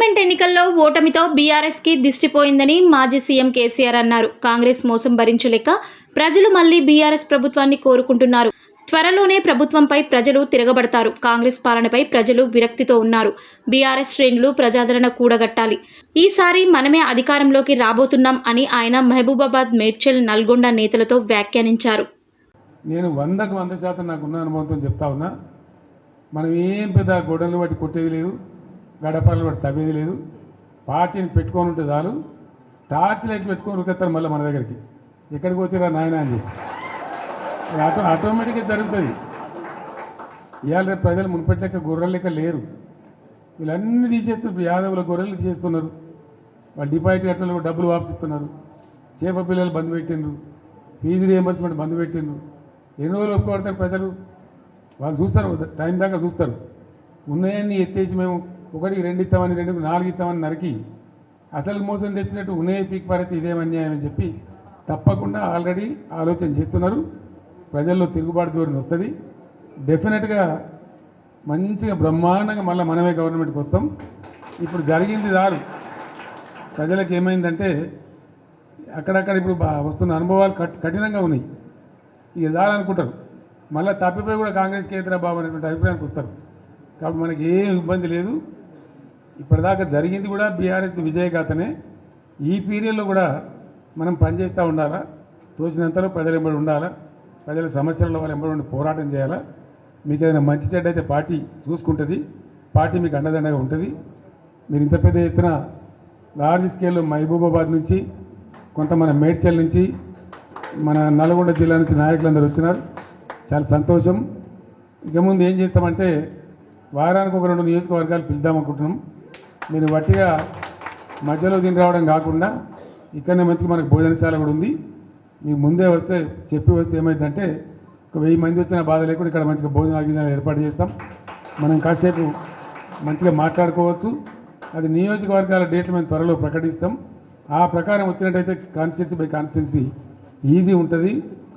Parliament ఎన్నికల్లో ఓటమితో BRS కి దిష్టిపోయిందని మాజీ సీఎం కేసీఆర్ అన్నారు. కాంగ్రెస్ మోసం భరించలేక ప్రజలు మళ్లీ బీఆర్ఎస్ ప్రభుత్వాన్ని కోరుకుంటున్నారు. త్వరలోనే ప్రభుత్వంపై ప్రజలు తిరగబడతారు. కాంగ్రెస్ పాలనపై ప్రజలు విరక్తితో ఉన్నారు. బీఆర్ఎస్ శ్రేణులు ప్రజాదరణ కూడగట్టాలి. ఈసారి మనమే అధికారంలోకి రాబోతున్నాం అని ఆయన మహబూబాబాద్, మేడ్చల్, నల్గొండ నేతలతో వ్యాఖ్యానించారు. నేను 100% నాకున్న అనుభవంతో చెప్తా ఉన్నా. మనం ఏం పెద్ద గొడవలు బట్టి కొట్టేది లేదు, గడపలు బట్టి తవ్వేది లేదు. పార్టీని పెట్టుకొని ఉంటే చాలు, టార్చ్ లైట్ పెట్టుకొని ఉరికెత్తారు మళ్ళీ మన దగ్గరికి. ఎక్కడికి పోతేరా నాయన అని ఆటోమేటిక్గా జరుగుతుంది. ఇవాళ రేపు ప్రజలు మున్పటి లెక్క గొర్రెల లెక్క లేరు. వీళ్ళన్నీ తీసేస్తున్నారు. యాదవుల గొర్రెలు చేస్తున్నారు. వాళ్ళు డిపాజిట్ కట్టలు డబ్బులు వాపసిస్తున్నారు. చేప పిల్లలు బంద్ పెట్టిండ్రు. ఫీజు రియంబర్స్మెంట్ బంద్ పెట్టిండ్రు. ఎన్ని రోజులు ఒప్పుకోడతారు ప్రజలు? వాళ్ళు చూస్తారు, టైం దాకా చూస్తారు. ఉన్నాయన్నీ ఎత్తేసి మేము 1, 2 ఇస్తామని 2, 4 ఇస్తామని నరికి అసలు మోసం తెచ్చినట్టు ఉన్నాయే పీక్ పారైతే ఇదేం అన్యాయం అని చెప్పి తప్పకుండా ఆల్రెడీ ఆలోచన చేస్తున్నారు. ప్రజల్లో తిరుగుబాటు ధోరణి వస్తుంది. డెఫినెట్గా మంచిగా బ్రహ్మాండంగా మళ్ళీ మనమే గవర్నమెంట్కి వస్తాం. ఇప్పుడు జరిగింది చాలు. ప్రజలకు ఏమైందంటే అక్కడక్కడ ఇప్పుడు వస్తున్న అనుభవాలు కఠినంగా ఉన్నాయి. ఇక చాలనుకుంటారు. మళ్ళీ తప్పిపోయి కూడా కాంగ్రెస్కి ఏతరా బాబు అనేటువంటి అభిప్రాయానికి వస్తారు. కాబట్టి మనకి ఏం ఇబ్బంది లేదు. ఇప్పటిదాకా జరిగింది కూడా బీఆర్ఎస్ విజయగాథనే. ఈ పీరియడ్లో కూడా మనం పనిచేస్తూ ఉండాలా. తోచినంతలో ప్రజలు ఎంబడి ఉండాలా. ప్రజల సమస్యలలో వాళ్ళు ఎంబడి ఉండి పోరాటం చేయాలా. మీకు ఏదైనా మంచి చెడ్డ అయితే పార్టీ చూసుకుంటుంది. పార్టీ మీకు అండదండగా ఉంటుంది. మీరు ఇంత పెద్ద ఎత్తున లార్జ్ స్కేల్లో మహబూబాబాద్ నుంచి, కొంత మన మేడ్చల్ నుంచి, మన నల్గొండ జిల్లా నుంచి నాయకులందరూ వచ్చినారు. చాలా సంతోషం. ఇక ముందు ఏం చేస్తామంటే వారానికి 1-2 నియోజకవర్గాలు పిలుద్దామనుకుంటున్నాం. మీరు వట్టిగా మధ్యలో దీని రావడం కాకుండా ఇక్కడనే మంచిగా మనకు భోజనశాల కూడా ఉంది. మీకు ముందే వస్తే చెప్పి వస్తే ఏమైందంటే 1000 మంది వచ్చిన బాధ లేకుండా ఇక్కడ మంచిగా భోజనాలు ఏర్పాటు చేస్తాం. మనం కాసేపు మంచిగా మాట్లాడుకోవచ్చు. అది నియోజకవర్గాల డేట్లు మేము త్వరలో ప్రకటిస్తాం. ఆ ప్రకారం వచ్చినట్టయితే కాన్స్టిట్యున్సీ బై కాన్స్టిట్యున్సీ ఈజీ ఉంటుంది.